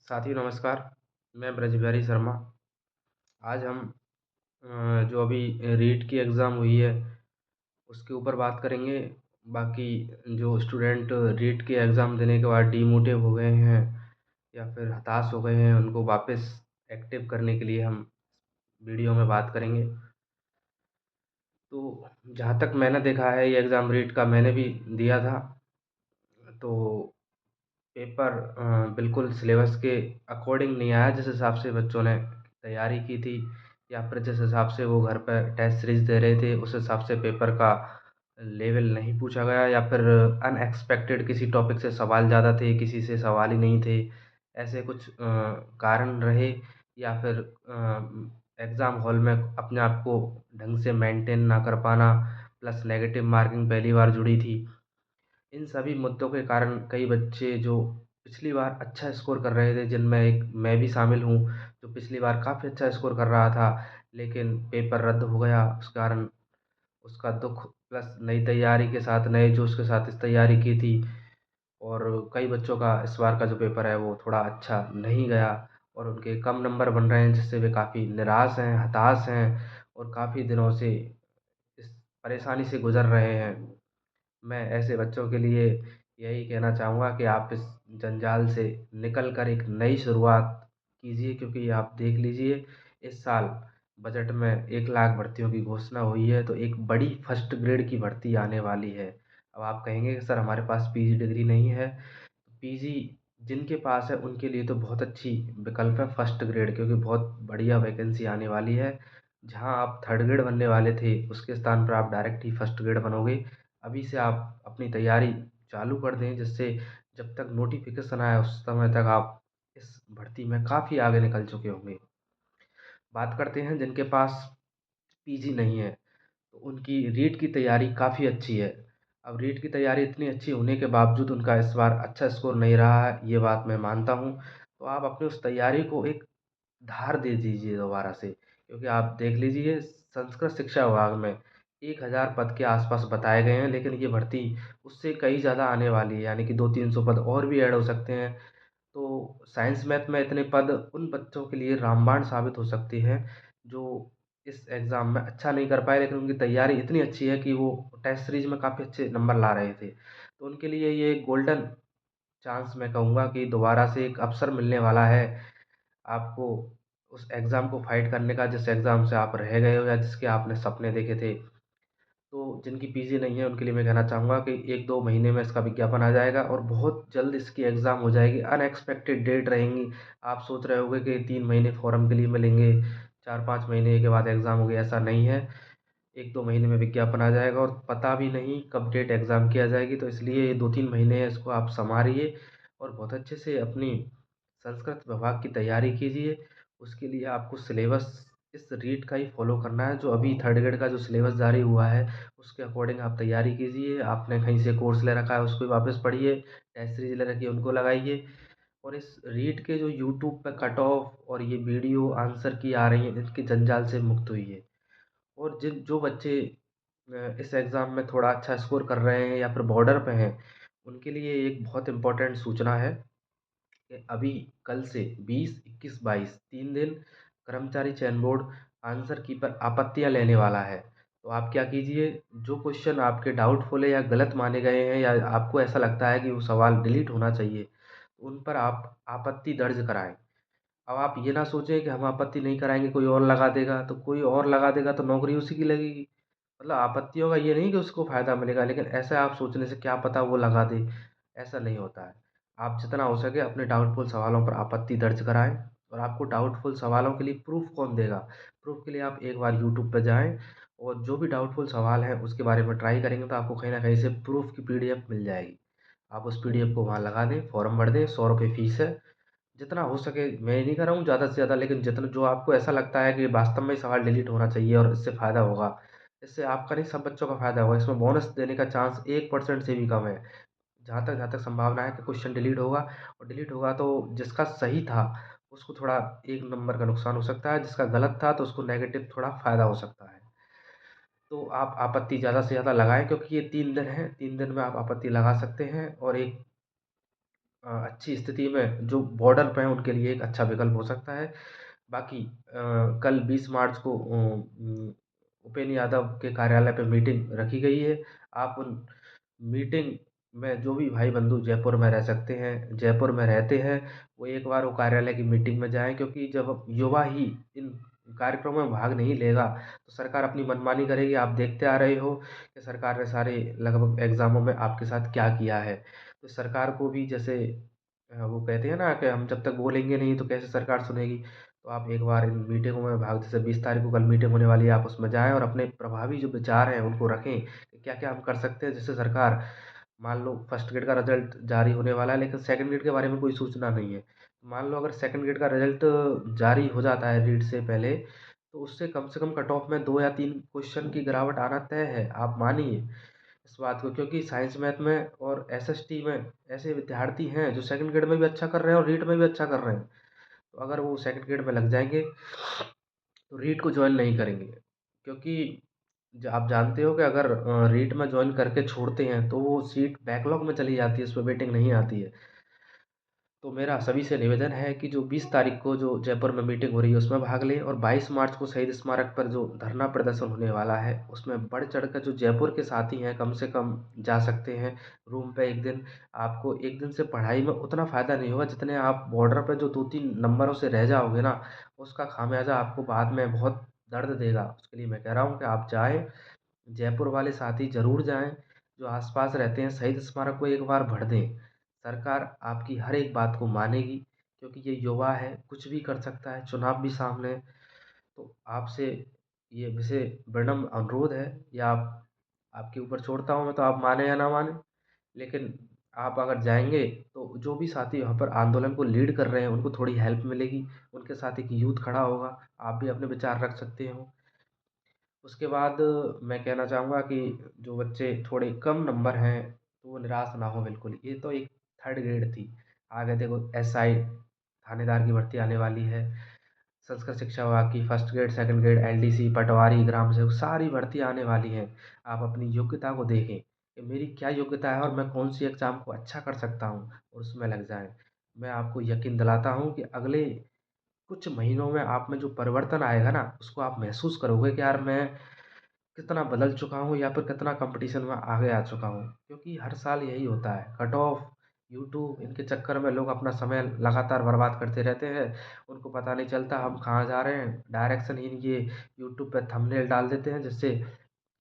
साथियों नमस्कार, मैं ब्रजबिहारी शर्मा। आज हम जो अभी रीट की एग्ज़ाम हुई है, उसके ऊपर बात करेंगे। बाकी जो स्टूडेंट रीट की एग्ज़ाम देने के बाद डिमोटिव हो गए हैं या फिर हताश हो गए हैं, उनको वापस एक्टिव करने के लिए हम वीडियो में बात करेंगे। तो जहाँ तक मैंने देखा है, ये एग्ज़ाम रीट का मैंने भी दिया था, तो पेपर बिल्कुल सिलेबस के अकॉर्डिंग नहीं आया, जिस हिसाब से बच्चों ने तैयारी की थी या फिर जिस हिसाब से वो घर पे टेस्ट सीरीज़ दे रहे थे, उस हिसाब से पेपर का लेवल नहीं पूछा गया या फिर अनएक्सपेक्टेड किसी टॉपिक से सवाल ज़्यादा थे, किसी से सवाल ही नहीं थे। ऐसे कुछ कारण रहे या फिर एग्ज़ाम हॉल में अपने आप को ढंग से मेंटेन ना कर पाना, प्लस नेगेटिव मार्किंग पहली बार जुड़ी थी। इन सभी मुद्दों के कारण कई बच्चे जो पिछली बार अच्छा स्कोर कर रहे थे, जिनमें एक मैं भी शामिल हूँ, जो पिछली बार काफ़ी अच्छा स्कोर कर रहा था, लेकिन पेपर रद्द हो गया। उस कारण उसका दुःख प्लस नई तैयारी के साथ, नए जोश के साथ इस तैयारी की थी और कई बच्चों का इस बार का जो पेपर है, वो थोड़ा अच्छा नहीं गया और उनके कम नंबर बन रहे हैं, जिससे वे काफ़ी निराश हैं, हताश हैं और काफ़ी दिनों से इस परेशानी से गुज़र रहे हैं। मैं ऐसे बच्चों के लिए यही कहना चाहूँगा कि आप इस जंजाल से निकल कर एक नई शुरुआत कीजिए, क्योंकि आप देख लीजिए, इस साल बजट में 1 लाख भर्तियों की घोषणा हुई है, तो एक बड़ी फर्स्ट ग्रेड की भर्ती आने वाली है। अब आप कहेंगे कि सर हमारे पास पीजी डिग्री नहीं है, पीजी जिनके पास है उनके लिए तो बहुत अच्छी विकल्प है फर्स्ट ग्रेड, क्योंकि बहुत बढ़िया वैकेंसी आने वाली है। जहाँ आप थर्ड ग्रेड बनने वाले थे, उसके स्थान पर आप डायरेक्ट ही फर्स्ट ग्रेड बनोगे। अभी से आप अपनी तैयारी चालू कर दें, जिससे जब तक नोटिफिकेशन आए उस समय तक आप इस भर्ती में काफ़ी आगे निकल चुके होंगे। बात करते हैं जिनके पास पीजी नहीं है, तो उनकी रीट की तैयारी काफ़ी अच्छी है। अब रीट की तैयारी इतनी अच्छी होने के बावजूद उनका इस बार अच्छा स्कोर नहीं रहा है, ये बात मैं मानता हूँ। तो आप अपनी उस तैयारी को एक धार दे दीजिए दोबारा से, क्योंकि आप देख लीजिए, संस्कृत शिक्षा विभाग में 1000 पद के आसपास बताए गए हैं, लेकिन ये भर्ती उससे कहीं ज़्यादा आने वाली है, यानी कि 200-300 पद और भी ऐड हो सकते हैं। तो साइंस मैथ में इतने पद उन बच्चों के लिए रामबाण साबित हो सकते हैं, जो इस एग्ज़ाम में अच्छा नहीं कर पाए, लेकिन उनकी तैयारी इतनी अच्छी है कि वो टेस्ट सीरीज़ में काफ़ी अच्छे नंबर ला रहे थे। तो उनके लिए ये गोल्डन चांस मैं कहूँगा कि दोबारा से एक अवसर मिलने वाला है आपको उस एग्ज़ाम को फाइट करने का, जिस एग्ज़ाम से आप रह गए हो या जिसके आपने सपने देखे थे। तो जिनकी पीजी नहीं है, उनके लिए मैं कहना चाहूँगा कि 1-2 महीने में इसका विज्ञापन आ जाएगा और बहुत जल्द इसकी एग्ज़ाम हो जाएगी। अनएक्सपेक्टेड डेट रहेंगी। आप सोच रहे होंगे कि 3 महीने फ़ॉर्म के लिए मिलेंगे, 4-5 महीने के बाद एग्ज़ाम होगी, ऐसा नहीं है। 1-2 महीने में विज्ञापन आ जाएगा और पता भी नहीं कब डेट एग्ज़ाम की आ जाएगी, तो इसलिए ये 2-3 महीने हैं, इसको आप सँभालिए और बहुत अच्छे से अपनी संस्कृत विभाग की तैयारी कीजिए। उसके लिए आपको सिलेबस इस रीट का ही फ़ॉलो करना है, जो अभी थर्ड ग्रेड का जो सिलेबस जारी हुआ है, उसके अकॉर्डिंग आप तैयारी कीजिए। आपने कहीं से कोर्स ले रखा है, उसको भी वापस पढ़िए, टेस्ट सीरीज़ ले रखी है, उनको लगाइए और इस रीट के जो यूट्यूब पे कट ऑफ और ये वीडियो आंसर की आ रही हैं, इनके जंजाल से मुक्त होइए। और जिन जो बच्चे इस एग्ज़ाम में थोड़ा अच्छा स्कोर कर रहे हैं या फिर बॉर्डर पे हैं, उनके लिए एक बहुत इम्पोर्टेंट सूचना है कि अभी कल से 20, 21, 22 3 दिन कर्मचारी चयन बोर्ड आंसर की पर आपत्तियाँ लेने वाला है। तो आप क्या कीजिए, जो क्वेश्चन आपके डाउटफुल है या गलत माने गए हैं या आपको ऐसा लगता है कि वो सवाल डिलीट होना चाहिए, उन पर आप आपत्ति दर्ज कराएँ। अब आप ये ना सोचें कि हम आपत्ति नहीं कराएँगे, कोई और लगा देगा, तो कोई और लगा देगा तो नौकरी उसी की लगेगी। मतलब आपत्तियों का ये नहीं कि उसको फ़ायदा मिलेगा, लेकिन ऐसा आप सोचने से क्या पता वो लगा दे, ऐसा नहीं होता है। आप जितना हो सके अपने डाउटफुल सवालों पर आपत्ति दर्ज कराएँ और आपको डाउटफुल सवालों के लिए प्रूफ़ कौन देगा? प्रूफ़ के लिए आप एक बार यूट्यूब पे जाएँ और जो भी डाउटफुल सवाल हैं, उसके बारे में ट्राई करेंगे, तो आपको कहीं न कहीं से प्रूफ़ की पीडीएफ मिल जाएगी। आप उस पीडीएफ को वहाँ लगा दें, फ़ॉर्म भर दें, ₹100 फ़ीस है। जितना हो सके, मैं ये नहीं कह रहा हूँ ज़्यादा से ज़्यादा, लेकिन जितना जो आपको ऐसा लगता है कि वास्तव में सवाल डिलीट होना चाहिए और इससे फ़ायदा होगा, इससे आपका नहीं सब बच्चों का फ़ायदा होगा, इसमें बोनस देने का चांस 1% से भी कम है। जहाँ तक संभावना है कि क्वेश्चन डिलीट होगा और डिलीट होगा तो जिसका सही था, उसको थोड़ा 1 नंबर का नुकसान हो सकता है, जिसका गलत था तो उसको नेगेटिव थोड़ा फ़ायदा हो सकता है। तो आप आपत्ति ज़्यादा से ज़्यादा लगाएँ, क्योंकि ये 3 दिन हैं, 3 दिन में आप आपत्ति लगा सकते हैं और एक अच्छी स्थिति में जो बॉर्डर पे हैं उनके लिए एक अच्छा विकल्प हो सकता है। बाकी कल 20 मार्च को उपेंद्र यादव के कार्यालय पे मीटिंग रखी गई है। आप उन मीटिंग में जो भी भाई-बंधु जयपुर में रह सकते हैं, जयपुर में रहते हैं, वो एक बार वो कार्यालय की मीटिंग में जाएँ, क्योंकि जब युवा ही इन कार्यक्रमों में भाग नहीं लेगा, तो सरकार अपनी मनमानी करेगी। आप देखते आ रहे हो कि सरकार ने सारे लगभग एग्ज़ामों में आपके साथ क्या किया है। तो सरकार को भी जैसे वो कहते हैं ना कि हम जब तक बोलेंगे नहीं तो कैसे सरकार सुनेगी। तो आप एक बार इन मीटिंगों में भाग, जैसे 20 तारीख को कल मीटिंग होने वाली है, आप उसमें जाएँ और अपने प्रभावी जो विचार हैं उनको रखें कि क्या-क्या हम कर सकते हैं, जिससे सरकार, मान लो फर्स्ट ग्रेड का रिज़ल्ट जारी होने वाला है लेकिन सेकंड ग्रेड के बारे में कोई सूचना नहीं है। मान लो अगर सेकंड ग्रेड का रिज़ल्ट जारी हो जाता है रीट से पहले, तो उससे कम से कम कट ऑफ में 2 या 3 क्वेश्चन की गिरावट आना तय है, आप मानिए इस बात को। क्योंकि साइंस, मैथ में और एसएसटी में ऐसे विद्यार्थी हैं जो सेकंड ग्रेड में भी अच्छा कर रहे हैं और रीट में भी अच्छा कर रहे हैं। तो अगर वो सेकंड ग्रेड में लग जाएँगे, तो रीट को जॉइन नहीं करेंगे। क्योंकि आप जानते हो कि अगर रीट में जॉइन करके छोड़ते हैं तो वो सीट बैकलॉग में चली जाती है, उस पे वेटिंग नहीं आती है। तो मेरा सभी से निवेदन है कि जो 20 तारीख को जो जयपुर में मीटिंग हो रही है उसमें भाग लें, और 22 मार्च को शहीद स्मारक पर जो धरना प्रदर्शन होने वाला है उसमें बढ़ चढ़ कर, जो जयपुर के साथी हैं कम से कम जा सकते हैं रूम पे एक दिन। आपको एक दिन से पढ़ाई में उतना फ़ायदा नहीं होगा जितने आप बॉर्डर पे जो 2-3 नंबरों से रह जाओगे ना, उसका खामियाजा आपको बाद में बहुत दर्द देगा। उसके लिए मैं कह रहा हूँ कि आप जाएँ, जयपुर वाले साथी ज़रूर जाएँ, जो आस-पास रहते हैं शहीद स्मारक को एक बार भर दें। सरकार आपकी हर एक बात को मानेगी, क्योंकि ये युवा है, कुछ भी कर सकता है, चुनाव भी सामने है। तो आपसे ये विषय विनम्र अनुरोध है, या आप, आपके ऊपर छोड़ता हूँ मैं, तो आप माने या ना माने। लेकिन आप अगर जाएँगे तो जो भी साथी वहाँ पर आंदोलन को लीड कर रहे हैं उनको थोड़ी हेल्प मिलेगी, उनके साथ एक यूथ खड़ा होगा, आप भी अपने विचार रख सकते हो। उसके बाद मैं कहना चाहूँगा कि जो बच्चे थोड़े कम नंबर हैं, तो वो निराश ना हों बिल्कुल। ये तो एक थर्ड ग्रेड थी। आगे देखो एसआई थानेदार की भर्ती आने वाली है। संस्कृत शिक्षा विभाग की first grade, second grade, LDC, patwari, ग्राम सेवक, सारी भर्तियाँ आने वाली हैं। आप अपनी योग्यता को देखें कि मेरी क्या योग्यता है और मैं कौन-सी एग्ज़ाम को अच्छा कर सकता हूँ, और उसमें लग जाएँ। मैं आपको यकीन दिलाता हूँ कि अगले कुछ महीनों में आप में जो परिवर्तन आएगा ना, उसको आप महसूस करोगे कि यार मैं कितना बदल चुका हूँ, या फिर कितना कॉम्पिटिशन में आगे आ चुका हूँ। क्योंकि हर साल यही होता है, कट ऑफ, यूट्यूब, इनके चक्कर में लोग अपना समय लगातार बर्बाद करते रहते हैं। उनको पता नहीं चलता हम कहाँ जा रहे हैं, डायरेक्शनहीन ये यूट्यूब पे थंबनेल डाल देते हैं, जिससे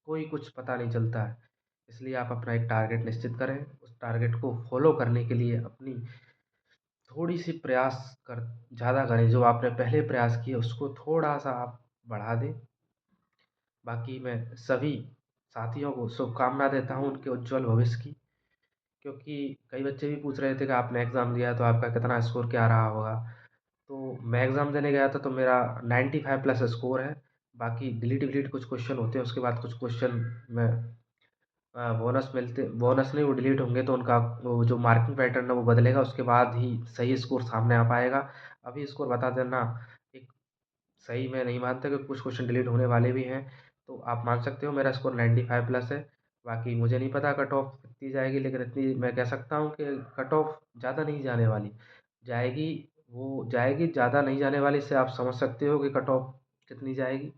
कोई कुछ पता नहीं चलता है। इसलिए आप अपना एक टारगेट निश्चित करें, उस टारगेट को फ़ॉलो करने के लिए अपनी थोड़ी-सी प्रयास कर ज़्यादा करें, जो आपने पहले प्रयास किए उसको थोड़ा-सा आप बढ़ा दें। बाकी मैं सभी साथियों को शुभकामना देता हूँ उनके उज्ज्वल भविष्य की। क्योंकि कई बच्चे भी पूछ रहे थे कि आपने एग्ज़ाम दिया तो आपका कितना स्कोर क्या रहा होगा? तो मैं एग्ज़ाम देने गया था तो मेरा 95 प्लस स्कोर है। बाकी डिलीट-विलीट कुछ क्वेश्चन होते हैं, उसके बाद कुछ क्वेश्चन में बोनस मिलते, बोनस नहीं, वो डिलीट होंगे तो उनका वो जो मार्किंग पैटर्न है वो बदलेगा, उसके बाद ही सही स्कोर सामने आ पाएगा। अभी स्कोर बता देना एक सही मैं नहीं मानता, क्योंकि कुछ क्वेश्चन डिलीट होने वाले भी हैं। तो आप मान सकते हो मेरा स्कोर 95 प्लस है। बाकी मुझे नहीं पता कट ऑफ कितनी जाएगी, लेकिन इतनी मैं कह सकता हूँ कि कट ऑफ ज़्यादा नहीं जाने वाली। जाएगी, वो जाएगी, ज़्यादा नहीं जाने वाली, इससे आप समझ सकते हो कि कट ऑफ कितनी जाएगी।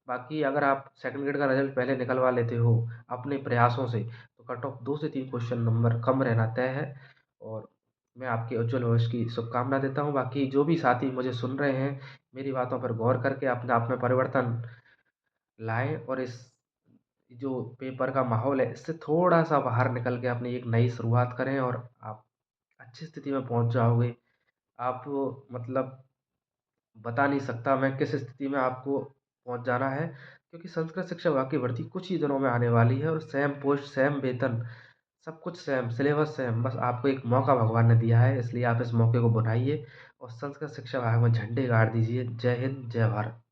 बाकी अगर आप सेकंड ग्रेड का रिज़ल्ट पहले निकलवा लेते हो अपने प्रयासों से, तो कट ऑफ 2 से 3 क्वेश्चन नंबर कम रहना तय है, और मैं आपके उज्ज्वल भविष्य की शुभकामना देता हूँ। बाकी जो भी साथी मुझे सुन रहे हैं, मेरी बातों पर गौर करके अपने आप में परिवर्तन लाएँ, और इस जो पेपर का माहौल है, इससे थोड़ा-सा बाहर निकल के अपनी एक नई शुरुआत करें, और आप अच्छी स्थिति में पहुँच जाओगे। आप मतलब बता नहीं सकता मैं किस स्थिति में आपको पहुँच जाना है, क्योंकि संस्कृत शिक्षा विभाग की भर्ती कुछ ही दिनों में आने वाली है, और सेम पोस्ट, सेम वेतन, सब कुछ सेम, सिलेबस सेम। बस आपको एक मौका भगवान ने दिया है, इसलिए आप इस मौके को बनाइए और संस्कृत शिक्षा विभाग में झंडे गाड़ दीजिए। जय हिंद, जय भारत।